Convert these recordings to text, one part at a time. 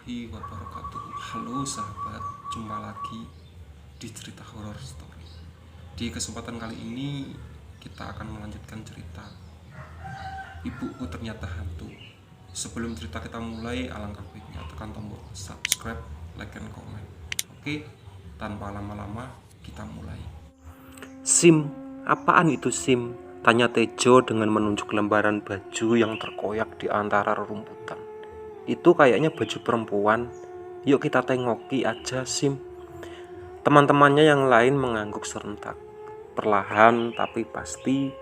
warahmatullahi wabarakatuh. Halo sahabat, jumpa lagi di cerita horror story. Di kesempatan kali ini kita akan melanjutkan cerita Ibuku Ternyata Hantu. Sebelum cerita kita mulai, alangkah baiknya tekan tombol subscribe, like, dan komen. Oke, tanpa lama-lama kita mulai. SIM, apaan itu SIM? Tanya Tejo dengan menunjuk lembaran baju yang terkoyak di antara rerumputan. Itu kayaknya baju perempuan. Yuk kita tengoki aja, SIM. Teman-temannya yang lain mengangguk serentak. Perlahan tapi pasti,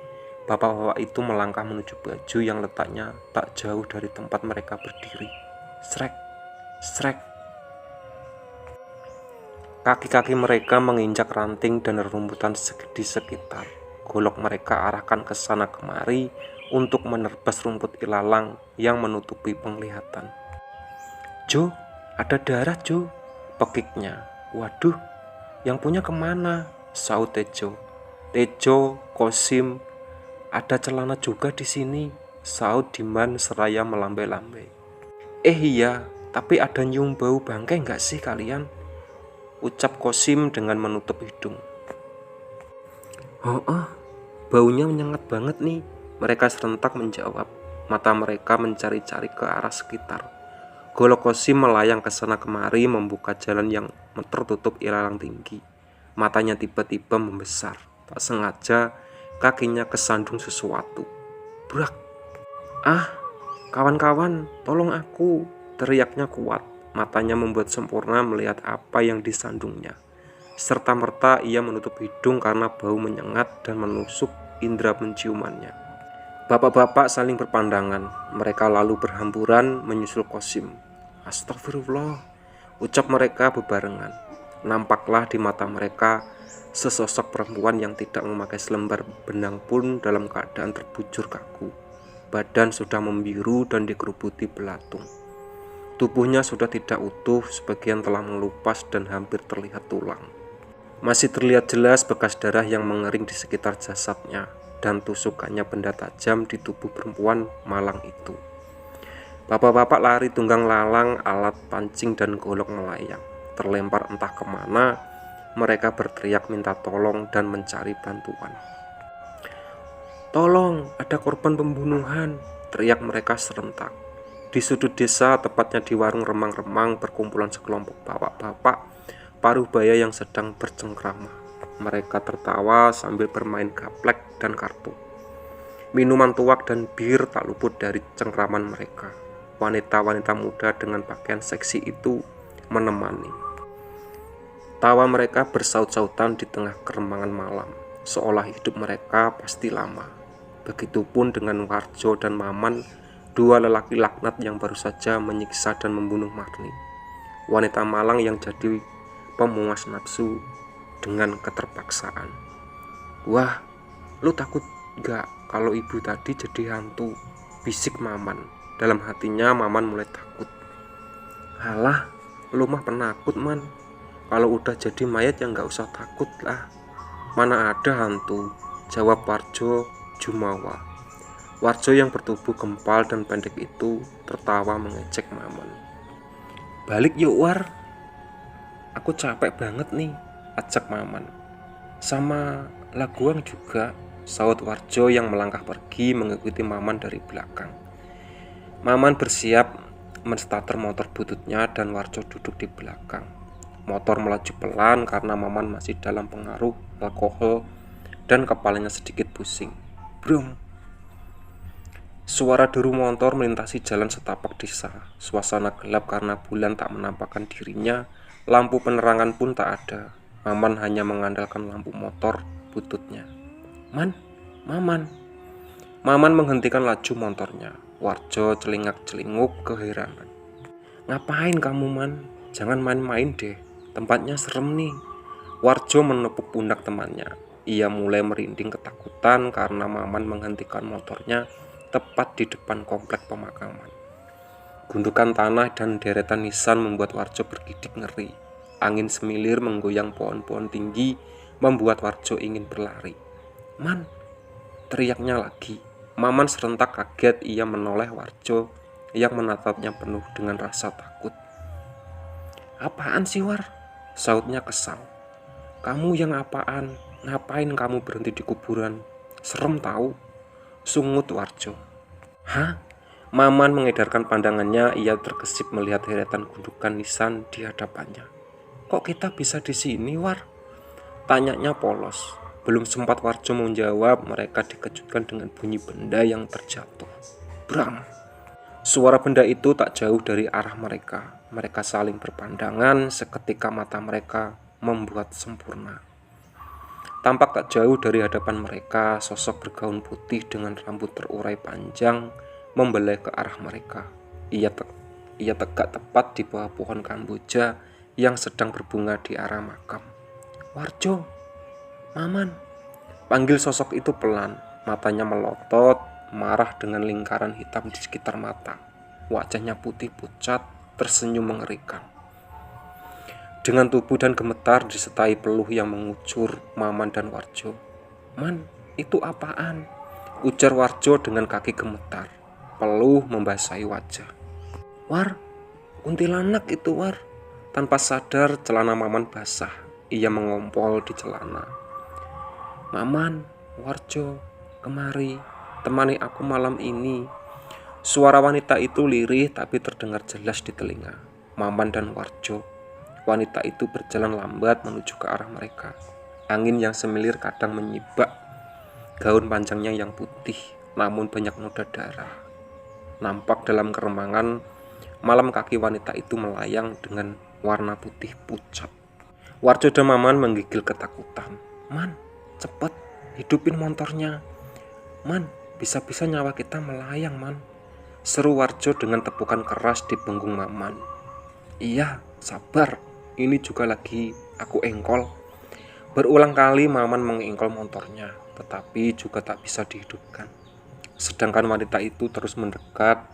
bapak-bapak itu melangkah menuju baju yang letaknya tak jauh dari tempat mereka berdiri. Srek, srek. Kaki-kaki mereka menginjak ranting dan rerumputan di sekitar. Golok mereka arahkan ke sana kemari untuk menerbas rumput ilalang yang menutupi penglihatan. Jo, ada darah Jo, pekiknya. Waduh, yang punya kemana? Saut Tejo. Tejo, Kosim, ada celana juga di sini, saut Diman seraya melambai-lambai. Iya, tapi ada nyium bau bangkai nggak sih kalian? Ucap Kosim dengan menutup hidung. Oh, baunya menyengat banget nih, mereka serentak menjawab. Mata mereka mencari-cari ke arah sekitar. Golok Kosim melayang ke sana kemari membuka jalan yang tertutup ilalang tinggi. Matanya tiba-tiba membesar. Tak sengaja kakinya kesandung sesuatu. Brak! Ah, kawan-kawan, tolong aku! Teriaknya kuat. Matanya membuat sempurna melihat apa yang disandungnya. Serta-merta ia menutup hidung karena bau menyengat dan menusuk indera penciumannya. Bapak-bapak saling berpandangan. Mereka lalu berhamburan menyusul Kosim. Astagfirullah, ucap mereka bebarengan. Nampaklah di mata mereka sesosok perempuan yang tidak memakai selembar benang pun dalam keadaan terbujur kaku. Badan sudah membiru dan dikerubuti belatung. Tubuhnya sudah tidak utuh, sebagian telah mengelupas dan hampir terlihat tulang. Masih terlihat jelas bekas darah yang mengering di sekitar jasadnya dan tusukannya benda tajam di tubuh perempuan malang itu. Bapak-bapak lari tunggang lalang, alat pancing dan golok melayang. Terlempar entah kemana, mereka berteriak minta tolong dan mencari bantuan. Tolong, ada korban pembunuhan, teriak mereka serentak. Di sudut desa, tepatnya di warung remang-remang, berkumpulan sekelompok bapak-bapak Parubaya yang sedang bercengkrama. Mereka tertawa sambil bermain gaplek dan kartu. Minuman tuak dan bir tak luput dari cengkraman mereka. Wanita-wanita muda dengan pakaian seksi itu menemani. Tawa mereka bersaut-sautan di tengah keremangan malam, seolah hidup mereka pasti lama. Begitupun dengan Warjo dan Maman, dua lelaki laknat yang baru saja menyiksa dan membunuh Marni, wanita malang yang jadi pemuas nafsu dengan keterpaksaan. Wah, lu takut gak kalau ibu tadi jadi hantu? Bisik Maman. Dalam hatinya Maman mulai takut. Alah, lu mah penakut Man. Kalau udah jadi mayat ya gak usah takut lah. Mana ada hantu, jawab Warjo Jumawa. Warjo yang bertubuh gempal dan pendek itu tertawa mengejek Maman. Balik yuk War, aku capek banget nih, ajak Maman. Sama Laguang juga, saut Warjo yang melangkah pergi mengikuti Maman dari belakang. Maman bersiap menstarter motor bututnya dan Warjo duduk di belakang. Motor melaju pelan karena Maman masih dalam pengaruh alkohol dan kepalanya sedikit pusing. Brum! Suara deru motor melintasi jalan setapak desa. Suasana gelap karena bulan tak menampakkan dirinya. Lampu penerangan pun tak ada. Maman hanya mengandalkan lampu motor bututnya. Maman. Maman menghentikan laju motornya. Warjo celingak-celinguk keheranan. Ngapain kamu Man? Jangan main-main deh. Tempatnya serem nih. Warjo menepuk pundak temannya. Ia mulai merinding ketakutan karena Maman menghentikan motornya tepat di depan komplek pemakaman. Gundukan tanah dan deretan nisan membuat Warjo bergidik ngeri. Angin semilir menggoyang pohon-pohon tinggi membuat Warjo ingin berlari. Man, teriaknya lagi. Maman serentak kaget ia menoleh Warjo yang menatapnya penuh dengan rasa takut. "Apaan sih, War?" sautnya kesal. "Kamu yang apaan? Ngapain kamu berhenti di kuburan? Serem tahu," sungut Warjo. "Hah?" Maman mengedarkan pandangannya. Ia terkesip melihat heretan gundukan nisan di hadapannya. "Kok kita bisa di sini, War?" tanyanya polos. Belum sempat Warjo menjawab, mereka dikejutkan dengan bunyi benda yang terjatuh. Bram! Suara benda itu tak jauh dari arah mereka. Mereka saling berpandangan, seketika mata mereka membuat sempurna. Tampak tak jauh dari hadapan mereka, sosok bergaun putih dengan rambut terurai panjang membelai ke arah mereka. Ia tegak tepat di bawah pohon kamboja yang sedang berbunga di arah makam. "Warjo, Maman!" panggil sosok itu pelan. Matanya melotot, marah dengan lingkaran hitam di sekitar mata. Wajahnya putih pucat, tersenyum mengerikan. Dengan tubuh dan gemetar disertai peluh yang mengucur, Maman dan Warjo. "Man, itu apaan?" ujar Warjo dengan kaki gemetar. Peluh membasahi wajah. "War, kuntilanak itu, War." Tanpa sadar celana Maman basah. Ia mengompol di celana. "Maman, Warjo, kemari, temani aku malam ini." Suara wanita itu lirih tapi terdengar jelas di telinga Maman dan Warjo. Wanita itu berjalan lambat menuju ke arah mereka. Angin yang semilir kadang menyibak gaun panjangnya yang putih, namun banyak noda darah. Nampak dalam keremangan malam kaki wanita itu melayang dengan warna putih pucat. Warjo dan Maman menggigil ketakutan. "Man, cepet, hidupin motornya. Man, bisa-bisa nyawa kita melayang, Man," seru Warjo dengan tepukan keras di punggung Maman. "Iya, sabar. Ini juga lagi aku engkol." Berulang kali Maman mengengkol motornya, tetapi juga tak bisa dihidupkan. Sedangkan wanita itu terus mendekat.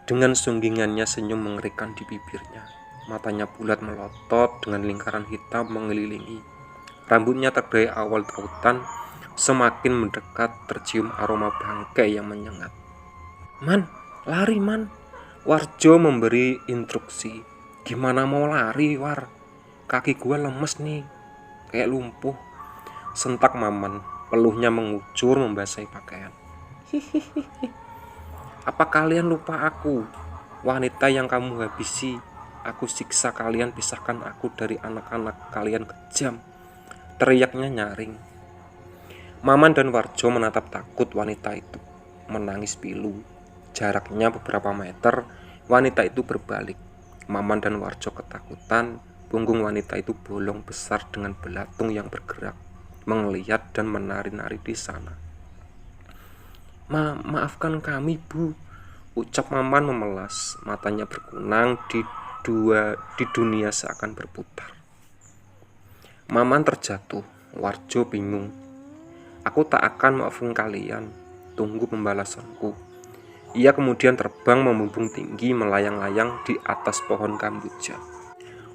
Dengan sunggingannya senyum mengerikan di bibirnya. Matanya bulat melotot dengan lingkaran hitam mengelilingi. Rambutnya terdai awal tautan. Semakin mendekat tercium aroma bangkai yang menyengat. "Man, lari, Man," Warjo memberi instruksi. "Gimana mau lari, War? Kaki gue lemes nih, kayak lumpuh," sentak Maman. Peluhnya mengucur membasahi pakaian. "Hihihi, apa kalian lupa aku? Wanita yang kamu habisi. Aku siksa kalian, pisahkan aku dari anak-anak kalian kejam," teriaknya nyaring. Maman dan Warjo menatap takut wanita itu, menangis pilu. Jaraknya beberapa meter, wanita itu berbalik. Maman dan Warjo ketakutan. Punggung wanita itu bolong besar dengan belatung yang bergerak, mengeliat dan menari-nari di sana. Maafkan kami, Bu," ucap Maman memelas. Matanya berkunang di dunia seakan berputar. Maman terjatuh. Warjo bingung. "Aku tak akan maafkan kalian. Tunggu pembalasanku." Ia kemudian terbang membumbung tinggi melayang-layang di atas pohon kamboja.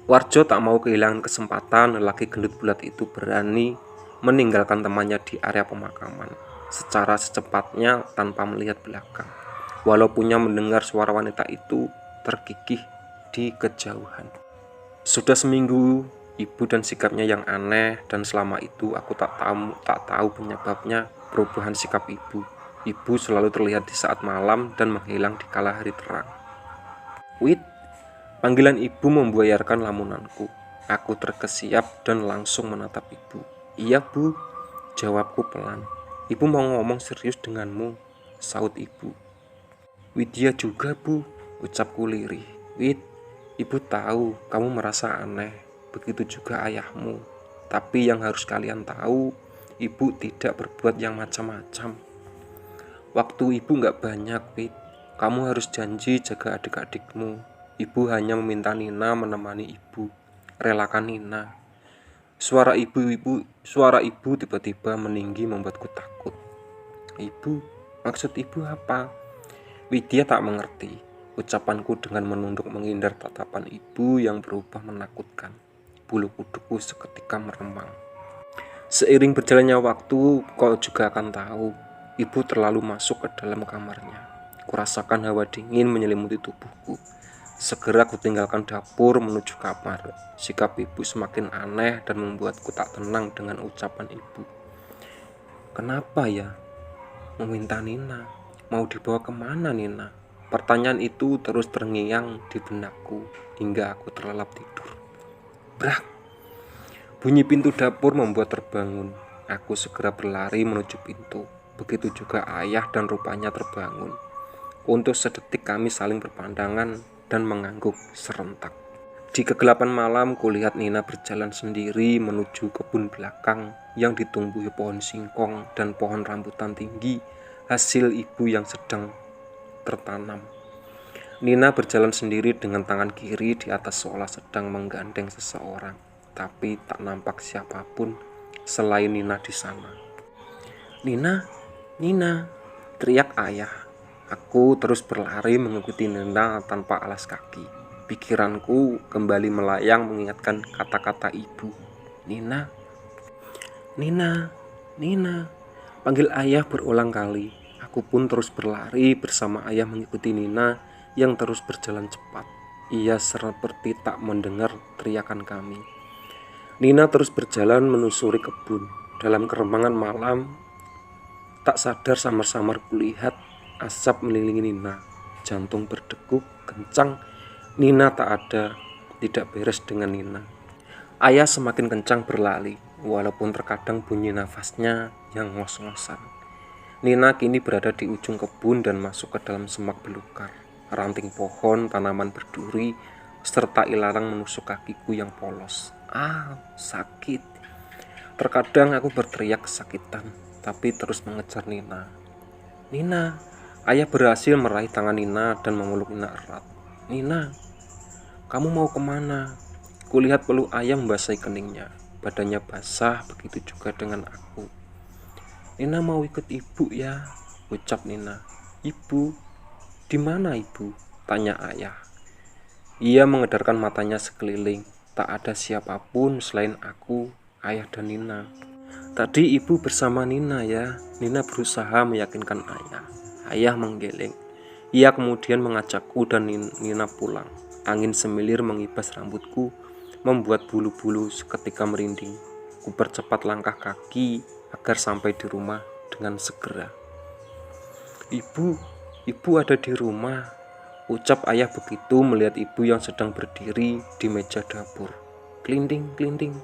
Warjo tak mau kehilangan kesempatan. Lelaki gendut bulat itu berani meninggalkan temannya di area pemakaman secara secepatnya tanpa melihat belakang. Walaupunnya mendengar suara wanita itu tergigih di kejauhan. Sudah seminggu ibu dan sikapnya yang aneh, dan selama itu aku tak tahu penyebabnya perubahan sikap ibu. Ibu selalu terlihat di saat malam dan menghilang di kala hari terang. "Wit," panggilan ibu membuayarkan lamunanku. Aku terkesiap dan langsung menatap ibu. "Iya, Bu," jawabku pelan. "Ibu mau ngomong serius denganmu," saut ibu. "Widya juga, Bu," ucapku lirih. "Wit, ibu tahu kamu merasa aneh, begitu juga ayahmu. Tapi yang harus kalian tahu, ibu tidak berbuat yang macam-macam. Waktu ibu gak banyak, Wit. Kamu harus janji jaga adik-adikmu. Ibu hanya meminta Nina menemani ibu. Relakan Nina." Suara ibu tiba-tiba meninggi membuatku takut. "Ibu, maksud ibu apa?" Widya tak mengerti. Ucapanku dengan menunduk menghindar tatapan ibu yang berubah menakutkan. Bulu kuduku seketika meremang. Seiring berjalannya waktu, kau juga akan tahu. Ibu terlalu masuk ke dalam kamarnya. Kurasakan hawa dingin menyelimuti tubuhku. Segera aku tinggalkan dapur menuju kamar. Sikap ibu semakin aneh dan membuatku tak tenang dengan ucapan ibu. Kenapa ya? Meminta Nina. Mau dibawa kemana Nina? Pertanyaan itu terus terngiang di benakku hingga aku terlelap tidur. Brak! Bunyi pintu dapur membuat terbangun. Aku segera berlari menuju pintu. Begitu juga ayah dan rupanya terbangun. Untuk sedetik kami saling berpandangan dan mengangguk serentak. Di kegelapan malam kulihat Nina berjalan sendiri menuju kebun belakang yang ditumbuhi pohon singkong dan pohon rambutan tinggi, hasil ibu yang sedang tertanam. Nina berjalan sendiri dengan tangan kiri di atas seolah sedang menggandeng seseorang, tapi tak nampak siapapun selain Nina di sana. Nina, Nina, teriak ayah. Aku terus berlari mengikuti Nina tanpa alas kaki. Pikiranku kembali melayang mengingatkan kata-kata ibu. Nina, Nina, Nina. Panggil ayah berulang kali. Aku pun terus berlari bersama ayah mengikuti Nina yang terus berjalan cepat. Ia seperti tak mendengar teriakan kami. Nina terus berjalan menyusuri kebun. Dalam keremangan malam, tak sadar samar-samar kulihat asap mengelilingi Nina. Jantung berdegup kencang. Nina tak ada, tidak beres dengan Nina. Ayah semakin kencang berlari, walaupun terkadang bunyi nafasnya yang ngos-ngosan. Nina kini berada di ujung kebun dan masuk ke dalam semak belukar. Ranting pohon, tanaman berduri, serta ilalang menusuk kakiku yang polos. Sakit. Terkadang aku berteriak kesakitan, tapi terus mengejar Nina. Nina, ayah berhasil meraih tangan Nina dan memeluk Nina erat. Nina, kamu mau kemana? Kulihat peluk ayah membasahi keningnya. Badannya basah, begitu juga dengan aku. Nina mau ikut ibu ya, ucap Nina. Ibu? Di mana ibu? Tanya ayah. Ia mengedarkan matanya sekeliling. Tak ada siapapun selain aku, ayah dan Nina. Tadi ibu bersama Nina ya. Nina berusaha meyakinkan ayah. Ayah menggeleng. Ia kemudian mengajakku dan Nina pulang. Angin semilir mengibas rambutku, membuat bulu-bulu seketika merinding. Ku percepat langkah kaki agar sampai di rumah dengan segera. Ibu ada di rumah, ucap ayah begitu melihat ibu yang sedang berdiri di meja dapur. Kelinding, kelinding.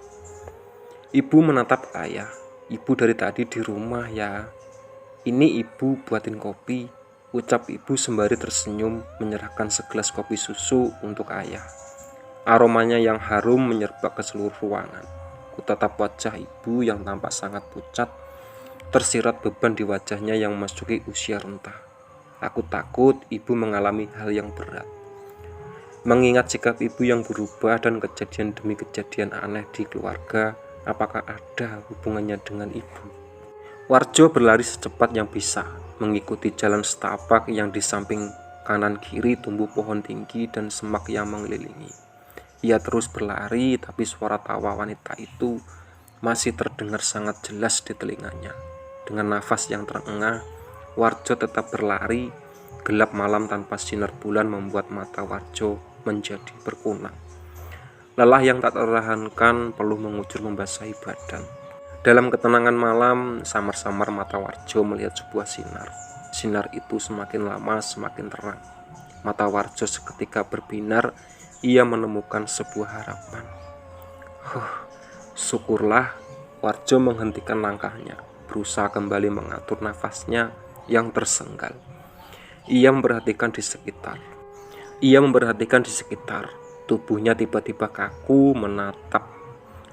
Ibu menatap ayah. Ibu dari tadi di rumah ya. Ini ibu buatin kopi, ucap ibu sembari tersenyum menyerahkan segelas kopi susu untuk ayah. Aromanya yang harum menyerbu ke seluruh ruangan. Kutatap wajah ibu yang tampak sangat pucat, tersirat beban di wajahnya yang memasuki usia renta. Aku takut ibu mengalami hal yang berat. Mengingat sikap ibu yang berubah dan kejadian demi kejadian aneh di keluarga, apakah ada hubungannya dengan ibu? Warjo berlari secepat yang bisa, mengikuti jalan setapak yang di samping kanan kiri tumbuh pohon tinggi dan semak yang mengelilingi. Ia terus berlari, tapi suara tawa wanita itu masih terdengar sangat jelas di telinganya. Dengan nafas yang terengah, Warjo tetap berlari. Gelap malam tanpa sinar bulan membuat mata Warjo menjadi berkunang. Lelah yang tak tertahankan perlu mengucur membasahi badan. Dalam ketenangan malam, samar-samar mata Warjo melihat sebuah sinar. Sinar itu semakin lama semakin terang. Mata Warjo seketika berbinar. Ia menemukan sebuah harapan. Syukurlah. Warjo menghentikan langkahnya, berusaha kembali mengatur nafasnya yang tersenggal. Ia memperhatikan di sekitar. Tubuhnya tiba-tiba kaku menatap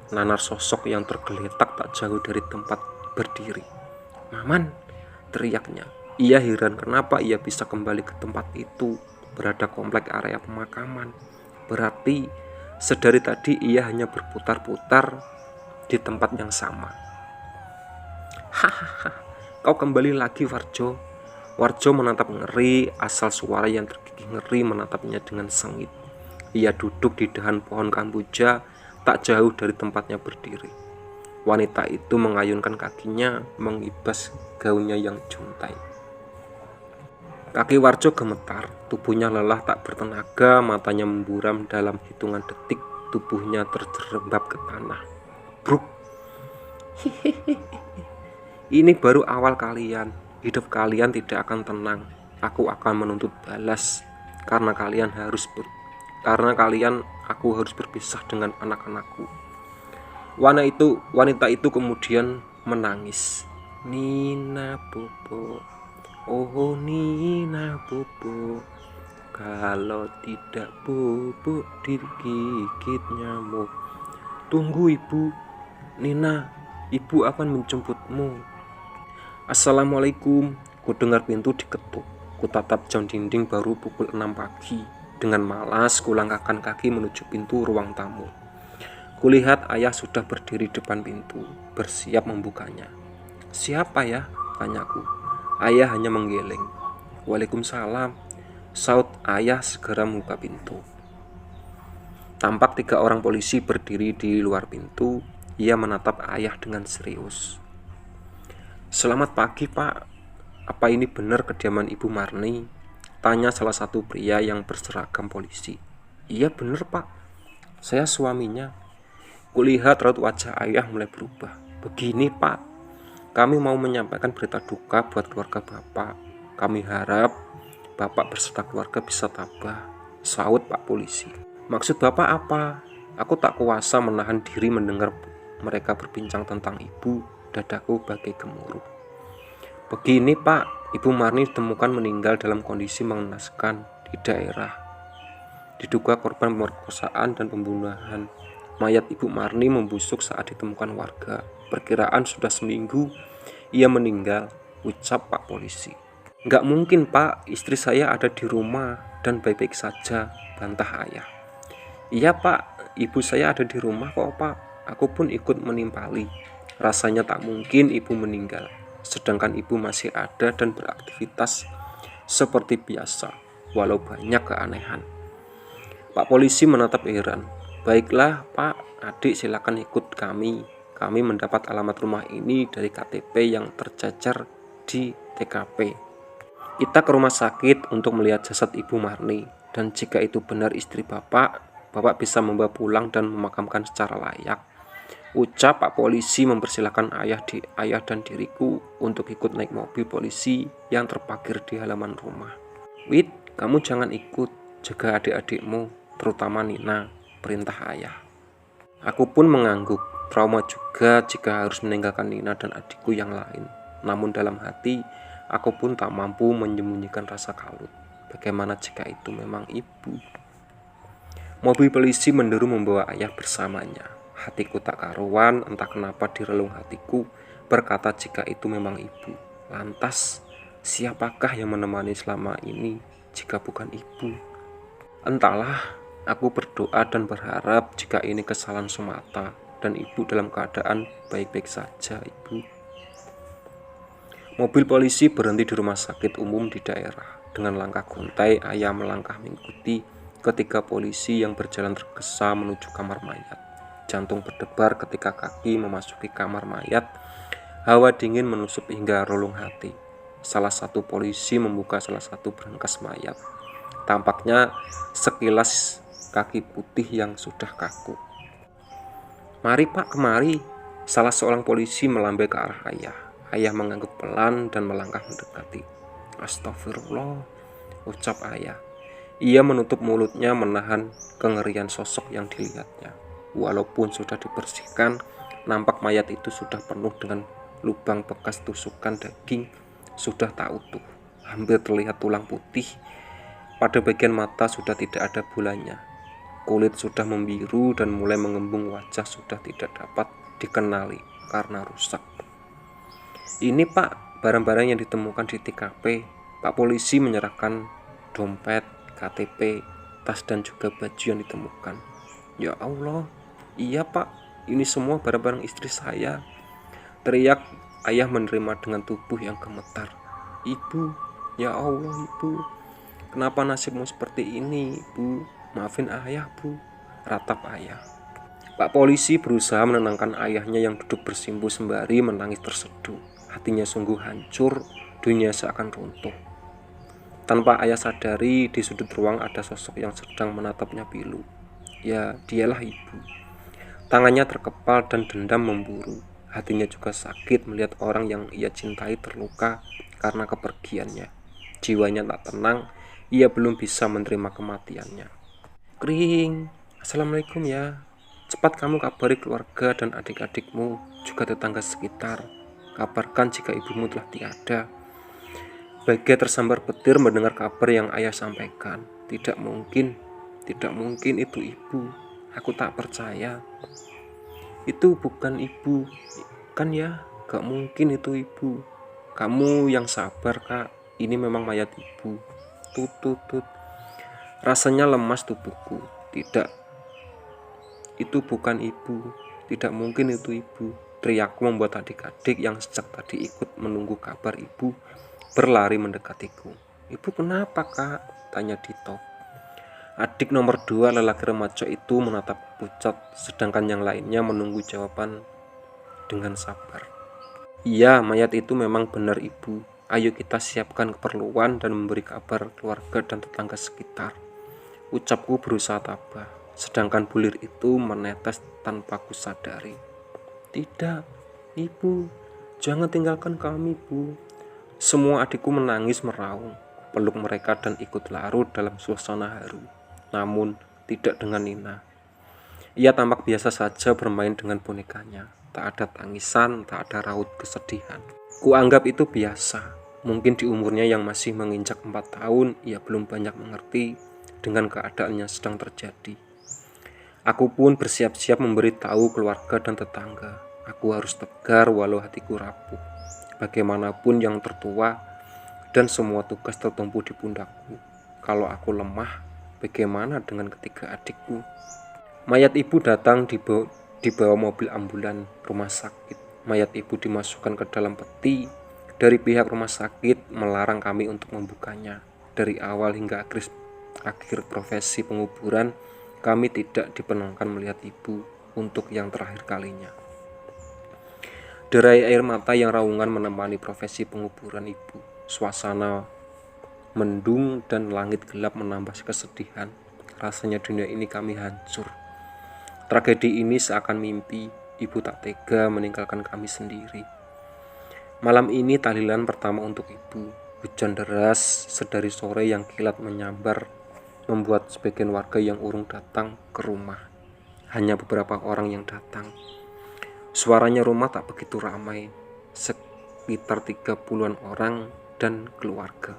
nanar sosok yang tergeletak tak jauh dari tempat berdiri. Maman, teriaknya. Ia heran kenapa ia bisa kembali ke tempat itu, berada komplek area pemakaman. Berarti sedari tadi ia hanya berputar-putar di tempat yang sama. Hahaha, kau kembali lagi Warjo. Warjo menatap ngeri, asal suara yang tergigih ngeri menatapnya dengan sengit. Ia duduk di dahan pohon kamboja tak jauh dari tempatnya berdiri. Wanita itu mengayunkan kakinya, mengibas gaunnya yang juntai. Kaki Warjo gemetar, tubuhnya lelah tak bertenaga, matanya memburam dalam hitungan detik, tubuhnya terjerembab ke tanah. Bruk. Ini baru awal kalian. Hidup kalian tidak akan tenang. Aku akan menuntut balas karena aku harus berpisah dengan anak-anakku. Wanita itu kemudian menangis. Nina Bobo, oh Nina Bobo, kalau tidak Bobo digigit nyamuk. Tunggu ibu, Nina, ibu akan menjemputmu. Assalamualaikum. Ku dengar pintu diketuk. Ku tatap jam dinding baru pukul 6 pagi. Dengan malas ku langkahkan kaki menuju pintu ruang tamu. Kulihat ayah sudah berdiri depan pintu, bersiap membukanya. Siapa ya? Tanyaku. Ayah hanya menggeleng. Waalaikumsalam. Saut ayah segera membuka pintu. Tampak 3 orang polisi berdiri di luar pintu. Ia menatap ayah dengan serius. Selamat pagi, Pak. Apa ini benar kediaman Ibu Marni? Tanya salah satu pria yang berseragam polisi. Iya benar, Pak. Saya suaminya. Kulihat raut wajah ayah mulai berubah. Begini, Pak. Kami mau menyampaikan berita duka buat keluarga Bapak. Kami harap Bapak beserta keluarga bisa tabah. Saut Pak polisi. Maksud Bapak apa? Aku tak kuasa menahan diri mendengar mereka berbincang tentang ibu. Dadaku bagai gemuruh. Begini, Pak, Ibu Marni ditemukan meninggal dalam kondisi mengenaskan di daerah. Diduga korban pemerkosaan dan pembunuhan. Mayat Ibu Marni membusuk saat ditemukan warga. Perkiraan sudah seminggu ia meninggal, ucap Pak polisi. Nggak mungkin, Pak, istri saya ada di rumah dan baik-baik saja, bantah ayah. Iya, Pak, ibu saya ada di rumah kok, Pak. Aku pun ikut menimpali. Rasanya tak mungkin ibu meninggal, sedangkan ibu masih ada dan beraktivitas seperti biasa, walau banyak keanehan. Pak polisi menatap heran. Baiklah, Pak, adik silakan ikut kami. Kami mendapat alamat rumah ini dari KTP yang tercecer di TKP. Kita ke rumah sakit untuk melihat jasad Ibu Marni. Dan jika itu benar istri Bapak bisa membawa pulang dan memakamkan secara layak. Ucap Pak polisi mempersilahkan ayah dan diriku untuk ikut naik mobil polisi yang terparkir di halaman rumah. Wit, kamu jangan ikut, jaga adik-adikmu, terutama Nina, perintah ayah. Aku pun mengangguk, trauma juga jika harus meninggalkan Nina dan adikku yang lain. Namun dalam hati, aku pun tak mampu menyembunyikan rasa kalut. Bagaimana jika itu memang ibu? Mobil polisi menderu membawa ayah bersamanya. Hatiku tak karuan, entah kenapa di relung hatiku berkata jika itu memang ibu. Lantas, siapakah yang menemani selama ini jika bukan ibu? Entahlah, aku berdoa dan berharap jika ini kesalahan semata dan ibu dalam keadaan baik-baik saja, ibu. Mobil polisi berhenti di rumah sakit umum di daerah. Dengan langkah gontai, ayah melangkah mengikuti ketiga polisi yang berjalan tergesa menuju kamar mayat. Jantung berdebar ketika kaki memasuki kamar mayat. Hawa dingin menusuk hingga relung hati. Salah satu polisi membuka salah satu berangkas mayat. Tampaknya sekilas kaki putih yang sudah kaku. Mari, Pak, kemari. Salah seorang polisi melambai ke arah ayah. Ayah mengangguk pelan dan melangkah mendekati. Astagfirullah, ucap ayah. Ia menutup mulutnya menahan kengerian sosok yang dilihatnya. Walaupun sudah dibersihkan, nampak mayat itu sudah penuh dengan lubang bekas tusukan daging, sudah tak utuh. Hampir terlihat tulang putih. Pada bagian mata sudah tidak ada bulannya. Kulit sudah membiru dan mulai mengembung, wajah sudah tidak dapat dikenali karena rusak. Ini, Pak, barang-barang yang ditemukan di TKP. Pak polisi menyerahkan dompet, KTP, tas dan juga baju yang ditemukan. Ya Allah, iya, Pak, ini semua barang-barang istri saya, teriak ayah menerima dengan tubuh yang gemetar. Ibu, ya Allah, Ibu, kenapa nasibmu seperti ini, Bu? Maafin ayah, Bu, ratap ayah. Pak polisi berusaha menenangkan ayahnya yang duduk bersimpuh sembari menangis terseduh. Hatinya sungguh hancur, dunia seakan runtuh. Tanpa ayah sadari, di sudut ruang ada sosok yang sedang menatapnya pilu. Ya, dialah ibu. Tangannya terkepal dan dendam memburu. Hatinya juga sakit melihat orang yang ia cintai terluka karena kepergiannya. Jiwanya tak tenang, ia belum bisa menerima kematiannya. Kring, Assalamualaikum ya. Cepat kamu kabari keluarga dan adik-adikmu, juga tetangga sekitar. Kabarkan jika ibumu telah tiada. Bagia tersambar petir mendengar kabar yang ayah sampaikan. Tidak mungkin itu ibu. Aku tak percaya. Itu bukan ibu, kan ya? Gak mungkin itu ibu. Kamu yang sabar, Kak. Ini memang mayat ibu. Tut. Rasanya lemas tubuhku. Tidak, itu bukan ibu. Tidak mungkin itu ibu. Teriakku membuat adik-adik yang sejak tadi ikut menunggu kabar ibu berlari mendekatiku. Ibu kenapa, Kak? Tanya Dito. Adik nomor 2 lelaki remaja itu menatap pucat, sedangkan yang lainnya menunggu jawaban dengan sabar. Iya, mayat itu memang benar ibu. Ayo kita siapkan keperluan dan memberi kabar keluarga dan tetangga sekitar. Ucapku berusaha tabah, sedangkan bulir itu menetes tanpa kusadari. Tidak, ibu, jangan tinggalkan kami, bu. Semua adikku menangis meraung, peluk mereka dan ikut larut dalam suasana haru. Namun tidak dengan Nina. Ia tampak biasa saja bermain dengan bonekanya. Tak ada tangisan, tak ada raut kesedihan. Kuanggap itu biasa. Mungkin di umurnya yang masih menginjak 4 tahun, ia belum banyak mengerti dengan keadaan yang sedang terjadi. Aku pun bersiap-siap memberitahu keluarga dan tetangga. Aku harus tegar walau hatiku rapuh. Bagaimanapun yang tertua dan semua tugas tertumpu di pundakku. Kalau aku lemah, bagaimana dengan ketiga adikku? Mayat ibu datang dibawa mobil ambulan rumah sakit. Mayat ibu dimasukkan ke dalam peti. Dari pihak rumah sakit melarang kami untuk membukanya. Dari awal hingga akhir prosesi penguburan, kami tidak diperkenankan melihat ibu untuk yang terakhir kalinya. Derai air mata yang raungan menemani prosesi penguburan ibu. Suasana mendung dan langit gelap menambah kesedihan. Rasanya dunia ini kami hancur. Tragedi ini seakan mimpi. Ibu tak tega meninggalkan kami sendiri. Malam ini tahlilan pertama untuk ibu. Hujan deras sedari sore yang kilat menyambar membuat sebagian warga yang urung datang ke rumah. Hanya beberapa orang yang datang. Suaranya rumah tak begitu ramai. Sekitar 30-an orang dan keluarga.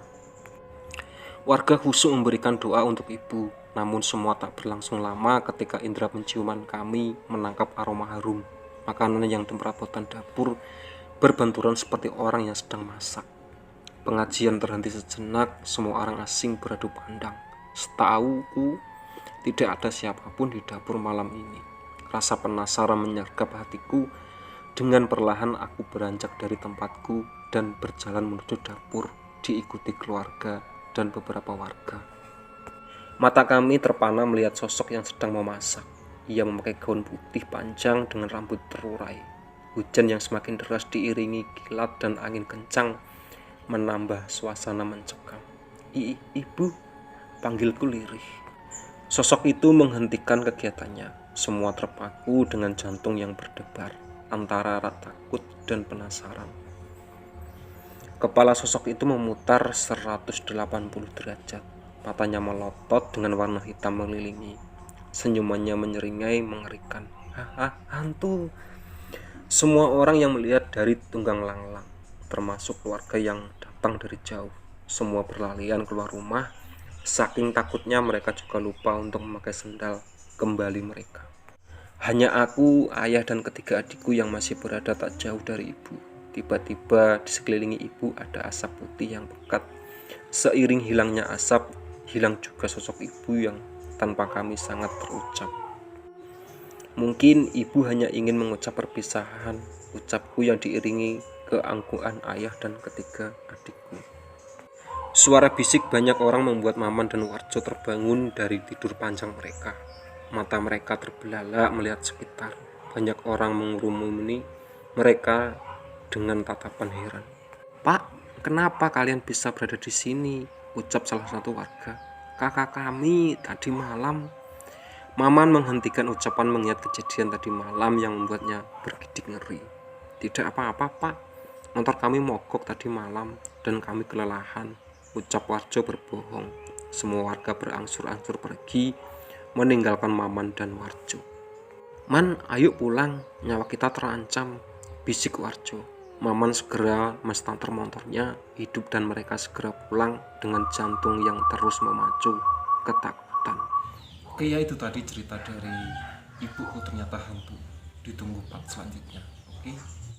Warga khusyuk memberikan doa untuk ibu. Namun semua tak berlangsung lama ketika indera penciuman kami menangkap aroma harum. Makanan yang temperapotan dapur berbenturan seperti orang yang sedang masak. Pengajian terhenti sejenak, semua orang asing beradu pandang. Setauku, tidak ada siapapun di dapur malam ini. Rasa penasaran menyergap hatiku. Dengan perlahan aku beranjak dari tempatku dan berjalan menuju dapur, diikuti keluarga dan beberapa warga. Mata kami terpana melihat sosok yang sedang memasak. Ia memakai gaun putih panjang dengan rambut terurai. Hujan yang semakin deras diiringi kilat dan angin kencang menambah suasana mencekam. Ibu, panggilku lirih. Sosok itu menghentikan kegiatannya. Semua terpaku dengan jantung yang berdebar antara takut dan penasaran. Kepala sosok itu memutar 180 derajat. Matanya melotot dengan warna hitam mengelilingi. Senyumannya menyeringai mengerikan. Hantu. Semua orang yang melihat dari tunggang langlang, termasuk keluarga yang datang dari jauh, semua berlarian keluar rumah. Saking takutnya mereka juga lupa untuk memakai sendal kembali mereka. Hanya aku, ayah dan ketiga adikku yang masih berada tak jauh dari ibu. Tiba-tiba di sekelilingi ibu ada asap putih yang pekat. Seiring hilangnya asap, hilang juga sosok ibu yang tanpa kami sangat terucap. Mungkin ibu hanya ingin mengucap perpisahan, ucapku yang diiringi keangkuhan ayah dan ketiga adikku. Suara bisik banyak orang membuat Maman dan Warjo terbangun dari tidur panjang mereka. Mata mereka terbelalak melihat sekitar. Banyak orang mengurumuni mereka dengan tatapan heran. Pak, kenapa kalian bisa berada di sini? ucap salah satu warga. Kakak kami tadi malam. Maman menghentikan ucapan mengingat kejadian tadi malam yang membuatnya bergidik ngeri. Tidak apa-apa pak, motor kami mogok tadi malam dan kami kelelahan, ucap Warjo berbohong. Semua warga berangsur-angsur pergi meninggalkan Maman dan Warjo. Man, ayo pulang, nyawa kita terancam, bisik Warjo. Maman segera menstarter motornya, hidup dan mereka segera pulang dengan jantung yang terus memacu ketakutan. Oke ya, itu tadi cerita dari Ibuku Ternyata Hantu. Ditunggu part selanjutnya. Oke.